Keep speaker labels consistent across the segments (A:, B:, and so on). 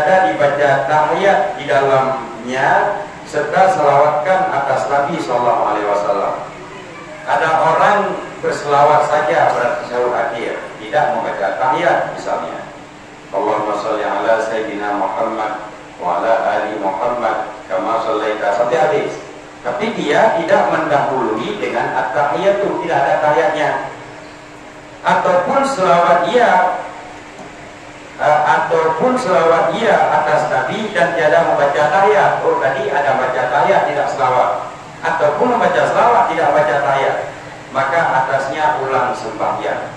A: ada dibaca tahiyat di dalamnya serta selawatkan atas Nabi Sallallahu Alaihi Wasallam. Ada orang berselawat saja pada tasyahud akhir, tidak membaca tahiyat misalnya. Allahumma sholli ala sayyidina Muhammad wa ala ali Muhammad kama shallaita sampai habis. Tapi dia tidak mendahului dengan at-tahiyatu, tidak ada tahiyatnya. Ataupun selawat ia atas Nabi dan tiada membaca tahiyat. Oh, tadi ada baca tahiyat tidak selawat. Ataupun membaca selawat tidak baca tahiyat, maka atasnya ulang sembahyang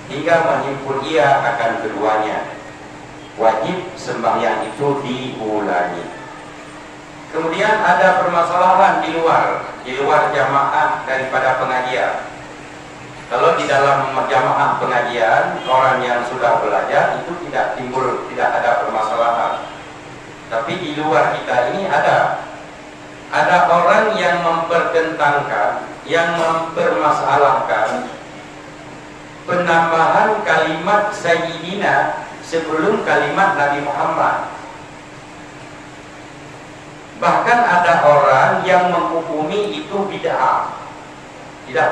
A: hingga menghimpun ia akan keduanya. Wajib sembahyang itu diulangi. Kemudian ada permasalahan di luar jamaah daripada pengajian. Kalau di dalam jamaah pengajian orang yang sudah belajar itu tidak ada permasalahan. Tapi di luar kita ini ada orang yang mempertentangkan, yang mempermasalahkan penambahan kalimat Sayyidina sebelum kalimat Nabi Muhammad. Bahkan ada orang yang menghukumi itu bid'ah. Tidak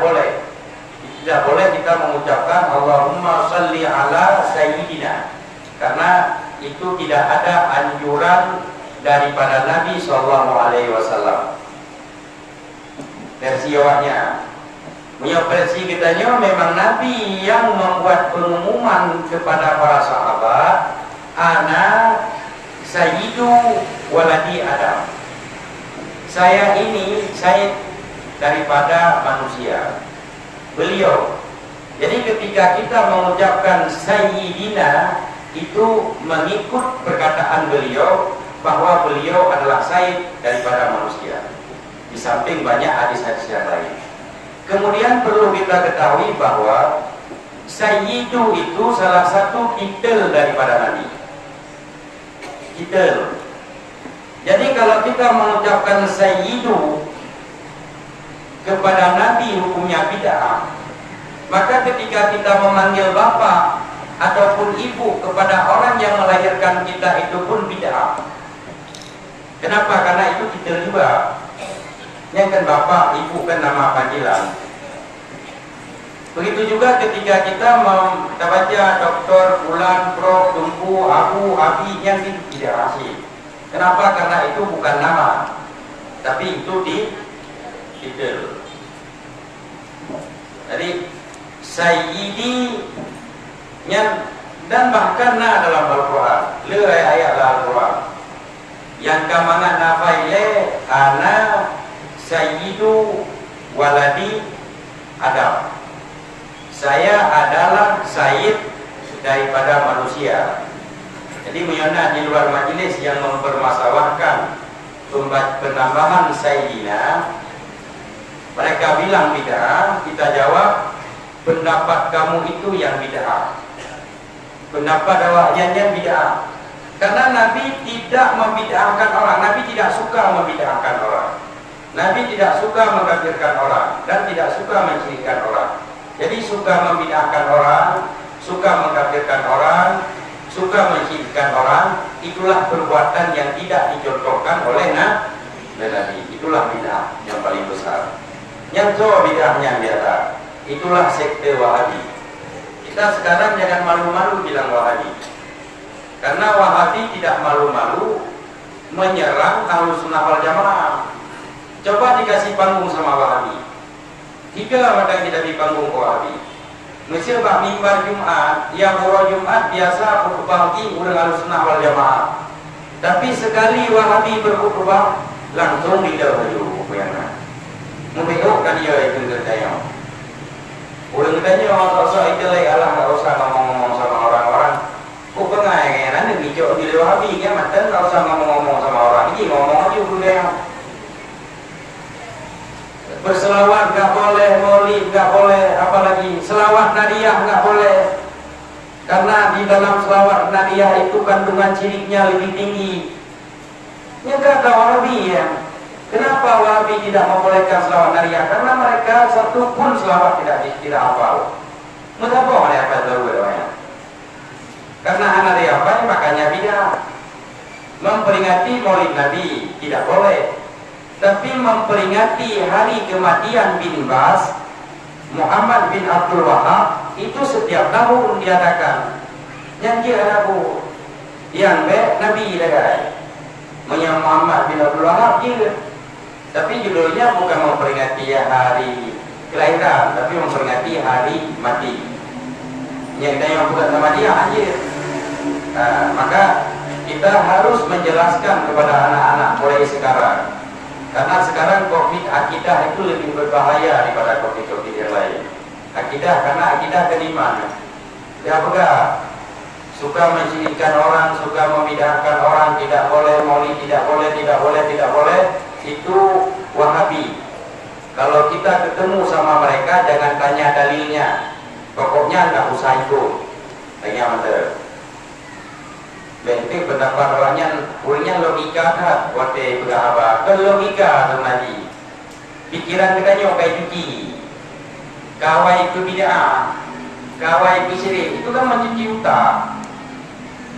A: boleh kita mengucapkan Allahumma sholli ala Sayyidina, karena itu tidak ada anjuran daripada Nabi Sallallahu Alaihi Wasallam. Versi awalnya, versi kitanya memang Nabi yang membuat pengumuman kepada para sahabat, ana sayyidu waladi Adam. Saya ini sayyid daripada manusia, beliau. Jadi ketika kita mengucapkan sayyidina itu mengikut perkataan beliau bahwa beliau adalah sayyid daripada manusia. Di samping banyak hadis-hadis yang lain. Kemudian perlu kita ketahui bahwa sayyidu itu salah satu titel daripada Nabi. Titel. Jadi kalau kita mengucapkan sayyidu kepada Nabi hukumnya bid'ah. Maka ketika kita memanggil bapak ataupun ibu kepada orang yang melahirkan kita itu pun bid'ah. Kenapa? Karena itu titel juga. Yang kan bapak, ibu kan nama panggilan. Begitu juga ketika kita baca dokter, bulan, prof, tumpu, abu, abi, yang tidak asli. Kenapa? Karena itu bukan nama, tapi itu di titel. Jadi sayyidi dan bahkan dalam Al-Quran, ayat Al-Quran yang kamana nafaile ana sayyidu waladi Adam. Saya adalah sayyid daripada manusia. Jadi menyona di luar majelis yang mempermasalahkan penambahan sayyidina, mereka bilang bid'ah, kita jawab pendapat kamu itu yang bid'ah. Pendapat awaknya bid'ah. Karena Nabi tidak membid'ahkan orang, Nabi tidak suka membid'ahkan orang. Nabi tidak suka mengkafirkan orang dan tidak suka mensyirikkan orang. Jadi suka membid'ahkan orang, suka mengkafirkan orang, suka mensyirikkan orang, itulah perbuatan yang tidak dicontohkan oleh Nabi. Itulah bid'ah yang paling besar. Yang so bid'ahnya biasa, itulah sekte Wahabi. Kita sekarang jangan malu-malu bilang Wahabi, karena Wahabi tidak malu-malu menyerang Ahlus Sunnah wal Jamaah. Coba dikasih panggung sama Wahabi, 3 maka kita di panggung Wahabi. Mesir bak mimbar Jumat, yang murah Jumat biasa khutbah udah Ahlus Sunnah wal Jamaah. Tapi sekali Wahabi berkhutbah langsung tidak baju puyana. Membekok kan dia itu katanya. Udah katanya tak usah itu lagi Allah, tak usah ngomong-ngomong sama orang-orang. Kok pengen nanti hijau di Wahabi kan matan tak usah ngomong-ngomong sama orang. Ini ngomong aja udah. Berselawat nggak boleh, maulid nggak boleh, apalagi selawat nadiyah nggak boleh. Karena di dalam selawat nadiyah itu kandungan syiriknya lebih tinggi. Ya kata Wahabi ya. Kenapa Wahabi tidak membolehkan selawat nadiyah? Karena mereka satu pun selawat tidak hafal. Mengapa mereka hafal dulu doanya? Karena anak dia apa? Makanya bid'ah. memperingati Maulid Nabi tidak boleh, tapi memperingati hari kematian bin Bas Muhammad bin Abdul Wahab itu setiap tahun diadakan. Yang dia ada bu, yang baik Nabi dah menyang Muhammad bin Abdul Wahab dia. Tapi judulnya bukan memperingati hari kelahiran, tapi memperingati hari mati. Yang kita yang bukan sama dia aja. Maka kita harus menjelaskan kepada anak-anak mulai sekarang. Karena sekarang COVID akidah itu lebih berbahaya daripada COVID yang lain. Akidah, karena akidah keimanan. Dia apa? Suka mensyirikkan orang, suka memidahkan orang, tidak boleh maulid, tidak boleh, tidak boleh, tidak boleh. Itu Wahabi. Kalau kita ketemu sama mereka, jangan tanya dalilnya. Pokoknya nggak usah ikut. Tanya mantap. Bentuk pendapat orangnya logika kan, buat berapa? Ke logika tu nanti. Pikiran kita nyok kayak cuci. Kawai itu bid'ah, kawai itu syirik. Itu kan mencuci utak.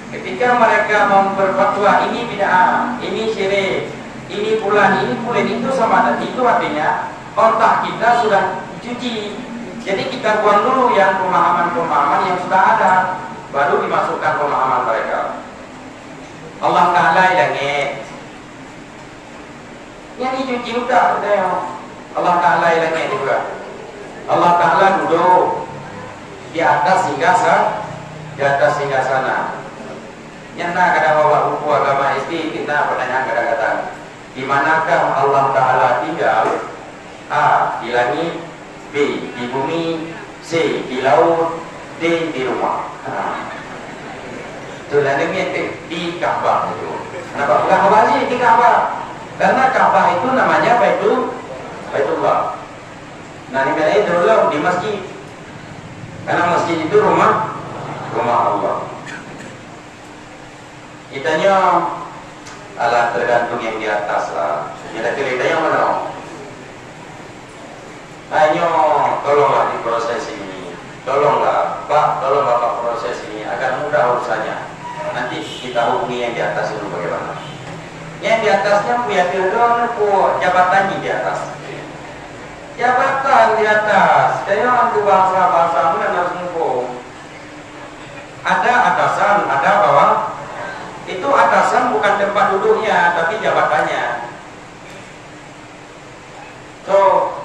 A: Ketika mereka memperfatwa ini bid'ah, ini syirik, ini bulan, itu sama. Itu artinya otak kita sudah dicuci. Jadi kita buang dulu yang pemahaman-pemahaman yang sudah ada, baru dimasukkan pemahaman mereka. Allah Ta'ala ilangnya yang dicuci udah Allah Ta'ala ilangnya juga. Allah Ta'ala duduk di atas hingga sana. Nyana kadang bawa buku agama SD, kita pertanyaan kadang-kadang, di manakah Allah Ta'ala tinggal? A. Di langit, B. Di bumi, C. Di laut, D. Di rumah. Itulah di Ka'bah itu. Kenapa bukan Ka'bah sih? Di Ka'bah. Karena Ka'bah itu namanya Baitullah. Nah ini beda itu dulu di masjid. Karena masjid itu rumah Allah. Kitanya ala tergantung yang di atas lah. Kita pilih yang mana? Hanya tolonglah di proses ini. Tolonglah Pak, tolong Bapak proses ini agar mudah urusannya. Nanti kita hubungi yang di atas itu bagaimana. Yang di atasnya punya filter, jabatannya di atas. Jabatan di atas. Saya untuk bahasa-bahasa mana harus ngumpul. Ada atasan, ada bawah. Itu atasan bukan tempat duduknya, tapi jabatannya. So,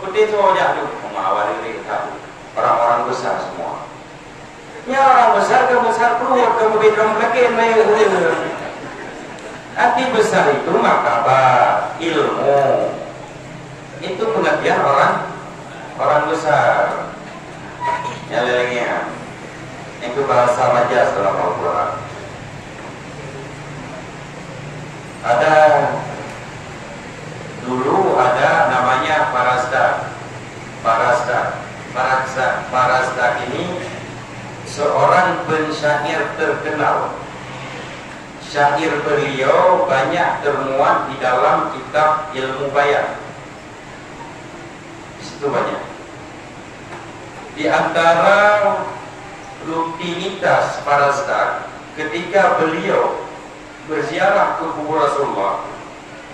A: seperti itu aja tuh mengawali kita orang-orang besar semua. Ya orang besar ke besar perut, ke bedroom lagi, arti besar itu martabat, ilmu. Itu pengertian orang besar. Yang lainnya, itu bahasa majas dalam Al-Quran. Dulu ada namanya Parasdak ini seorang pensyair terkenal. Syair beliau banyak termuat di dalam kitab Ilmu Bayan. Di situ banyak. Di antara rutinitas Parasdak ketika beliau berziarah ke kubur Rasulullah,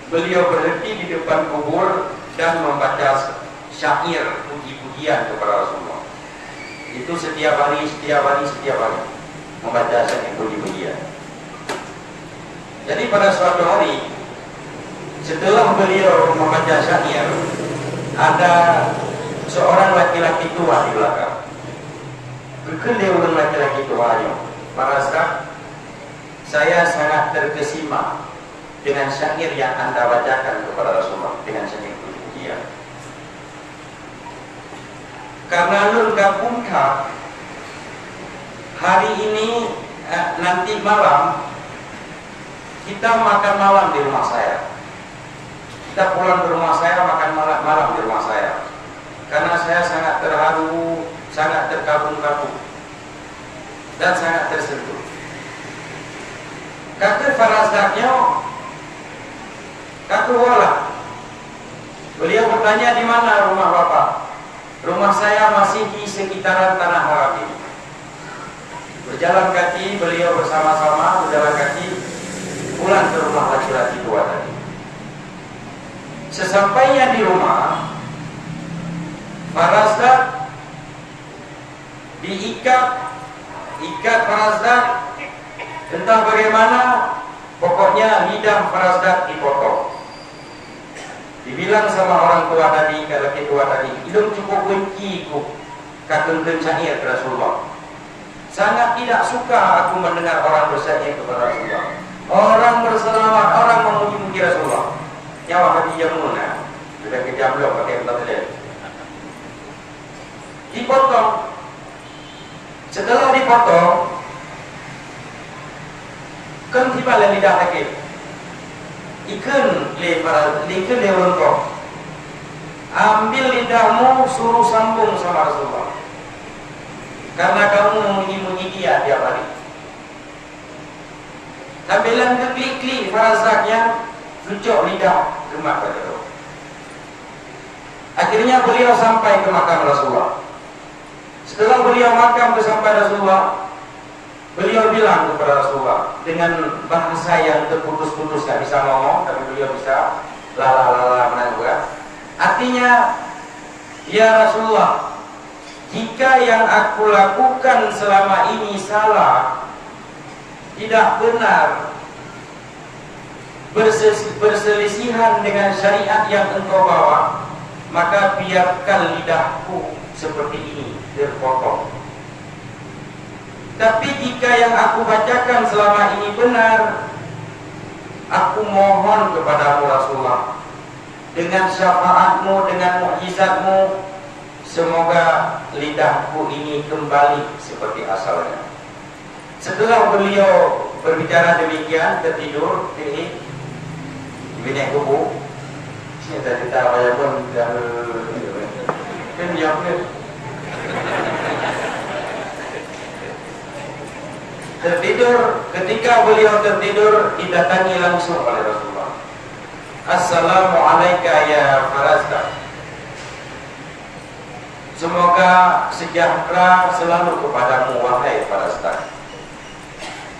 A: beliau berhenti di depan kubur dan membaca syair puji-pujian kepada Rasulullah. Itu setiap hari membaca syair puji-pujian. Jadi pada suatu hari setelah beliau membaca syair, ada seorang laki-laki tua di belakang. Berkeliling laki-laki tuanya, Parasdak, saya sangat terkesima dengan syair yang Anda bacakan kepada Rasulullah, dengan syair puji-pujian. Karena nun kabungka hari ini nanti malam kita makan malam di rumah saya. Kita pulang ke rumah saya, makan malam di rumah saya. Karena saya sangat terharu, sangat terkagum-kagum dan sangat tersentuh. Kata Parasdaknya, kata wala. Beliau bertanya, di mana rumah Bapak? Rumah saya masih di sekitaran Tanah Haram ini. Berjalan kaki, beliau bersama-sama berjalan kaki pulang ke rumah laki-laki tua tadi. Sesampainya di rumah, Farazdak diikat Farazdak, entah bagaimana, pokoknya lidah Farazdak dipotong. Dibilang sama orang tua tadi, laki tua tadi, hidung cukup benci ku kakek syair ke Rasulullah. Sangat tidak suka aku mendengar orang bersyair kepada Rasulullah. Orang berselawat, orang memuji-muji Rasulullah. Nyawa hati jamuna, sudah kejamblok pakai betul. Dipotong. Setelah dipotong, kan tiba lidah lagi. Ikan le rontok. Ambil lidahmu, suruh sambung sama Rasulullah. Karena kamu memuji-muji dia tiap hari. Tampilan ke klik-klik Farazaknya, lucuk lidah gemak kata. Akhirnya beliau sampai ke makam Rasulullah. Setelah beliau makam ke sampai Rasulullah, beliau bilang kepada Rasulullah dengan bahasa yang terputus-putus, gak bisa ngomong, tapi beliau bisa lala menangguh. Artinya, ya Rasulullah, jika yang aku lakukan selama ini salah, tidak benar, berselisihan dengan syariat yang engkau bawa, maka biarkan lidahku seperti ini terpotong. Tapi jika yang aku bacakan selama ini benar, aku mohon kepadamu Rasulullah, dengan syafaatmu, dengan mukjizatmu, semoga lidahku ini kembali seperti asalnya. Setelah beliau berbicara demikian, tertidur di bilik kubu. Cerita apa pun dan tertidur. Ketika beliau tertidur, didatangi langsung oleh Rasulullah. Assalamualaikum ya Farazdak. Semoga sejahtera selalu kepadamu wahai Farazdak.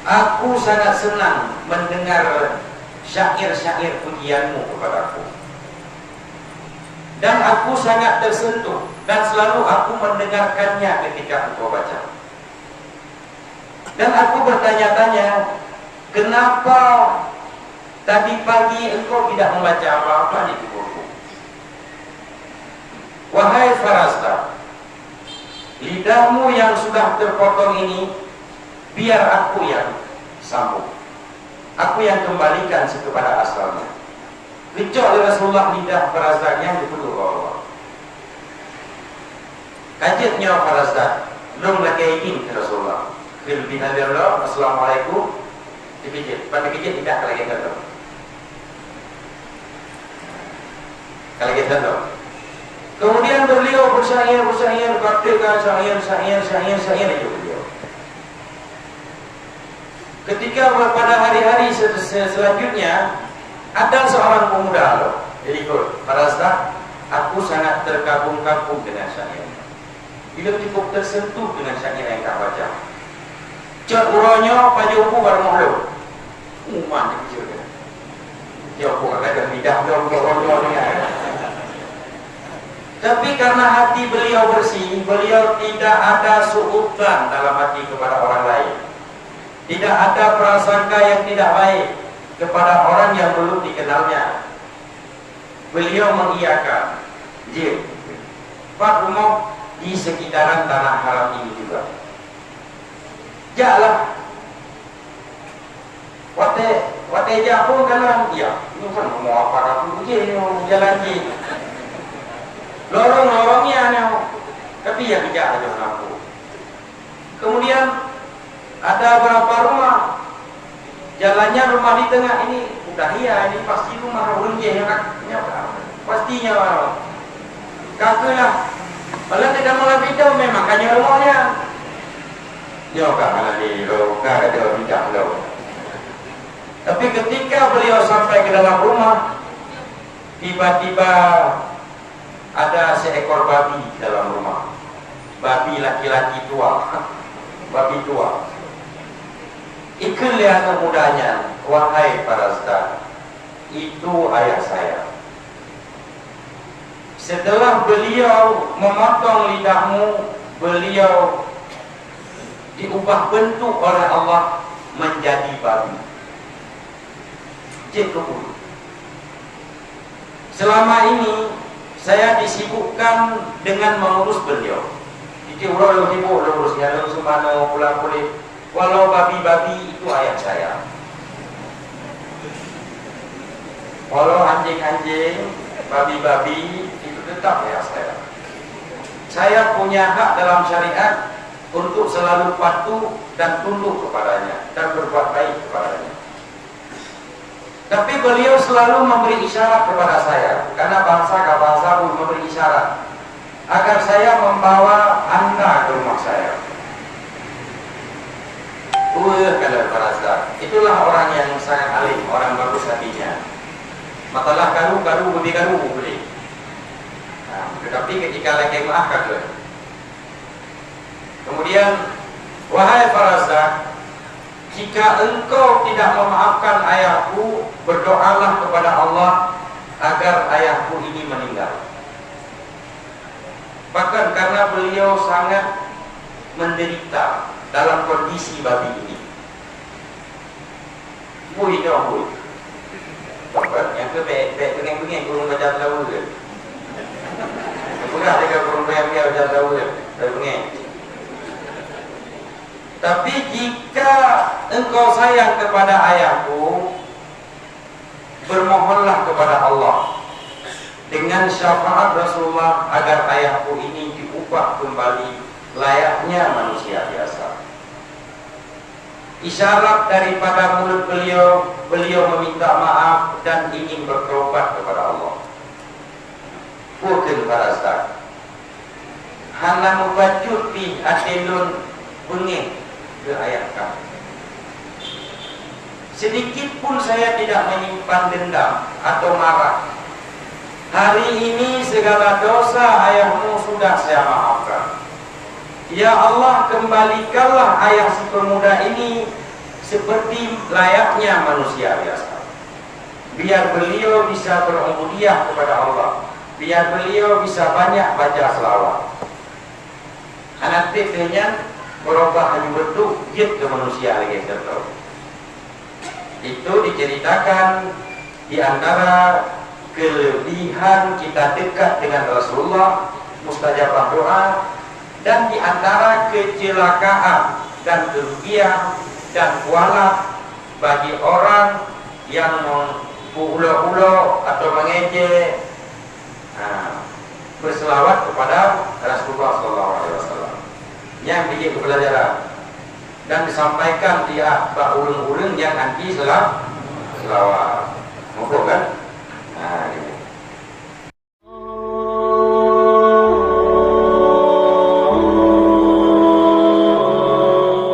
A: Aku sangat senang mendengar syair-syair pujianmu kepadaku. Dan aku sangat tersentuh dan selalu aku mendengarkannya ketika engkau baca. Dan aku bertanya-tanya, kenapa tadi pagi engkau tidak membaca apa-apa di tubuhku? Wahai Farazdak, lidahmu yang sudah terpotong ini, biar aku yang sambung. Aku yang kembalikan kepada asalnya. Dicok oleh Rasulullah lidah Farazdaknya dipeluk Allah. Kajetnya Farazdak, belum lagi izin ke Rasulullah. Bin Allah, Assalamualaikum, dipijit. Pada pijit tidak lagi kata. Kalau kita tahu. Kemudian beliau bersyair, katakan syair itu beliau. Ketika pada hari-hari selanjutnya, ada seorang pemuda loh, jadi Farazdak, aku sangat terkagum-kagum dengan syairnya. Bila cukup tersentuh dengan syair yang kau baca. Cak uronya paju upu baru malu. Mana kecil dia. Dia upu ada lidah dia uronya. Tapi karena hati beliau bersih, beliau tidak ada suudzon dalam hati kepada orang lain. Tidak ada prasangka yang tidak baik kepada orang yang belum dikenalnya. Beliau mengiyakan, jim, Pak rumah di sekitaran tanah haram ini juga. Jalan, wate japun kanan, iya, ini kan mau apa aku jalan ji. Lorong-lorongnya nih, tapi ya bijak aja aku. Kemudian ada beberapa rumah. Jalannya rumah di tengah ini udah iya, ini pasti rumah unjeh ya, pastinya kakulah. Malah tidak malah bidau memang kanya rumahnya. Yo kan di lo, kan ada bidang lo. Tapi ketika beliau sampai ke dalam rumah, tiba-tiba ada seekor babi di dalam rumah. Babi laki-laki tua, babi tua. Ikut lihat mudanya, wahai para ustaz, itu ayah saya. Setelah beliau memotong lidahmu, beliau diubah bentuk oleh Allah menjadi babi. Cikgu, selama ini saya disibukkan dengan mengurus beliau. Jadi orang sibuk urus yang semana pulang kulit. Walau babi-babi itu ayah saya. Walau anjing-anjing, babi-babi itu tetap ayah saya. Saya punya hak dalam syariat untuk selalu patuh dan tunduk kepadanya dan berbuat baik kepadanya. Tapi beliau selalu memberi isyarat kepada saya, karena bangsa pun memberi isyarat agar saya membawa Anda ke rumah saya. Kalau para ustaz, itulah orang yang sangat alim, orang bagus hatinya. Makalah karu lebih karu boleh. Nah, tetapi ketika lagi maafkan tu. Kemudian, wahai para ustaz, jika engkau tidak memaafkan ayahku, berdoalah kepada Allah agar ayahku ini meninggal. Bahkan karena beliau sangat menderita dalam kondisi babi ini. Bui dong, bui. Yang ke pengen kurung baca tahu ke? Bukan ada kurung pengen baca tahu ke? Pengen. Tapi jika engkau sayang kepada ayahku, bermohonlah kepada Allah dengan syafaat Rasulullah agar ayahku ini diubah kembali layaknya manusia biasa. Isyarat daripada mulut beliau, beliau meminta maaf dan ingin bertobat kepada Allah. Bukan para ustaz, hana mubacut pi adelun bengeng ke ayat kami. Sedikit pun saya tidak menyimpan dendam atau marah. Hari ini segala dosa ayahmu sudah saya maafkan. Ya Allah, kembalikanlah ayah si pemuda ini seperti layaknya manusia biasa. Biar beliau bisa berubudiyah kepada Allah. Biar beliau bisa banyak baca selawat. Anak tiknya berubah hanya bentuk jid ke manusia lagi tertahu. Itu diceritakan di antara kelebihan kita dekat dengan Rasulullah, mustajabah doa, dan di antara kecelakaan dan kerugian dan kualat bagi orang yang mengulo-ulo atau mengejek berselawat kepada Rasulullah SAW yang bikin kepelajaran dan disampaikan dia ulung-ulung yang anti selawat.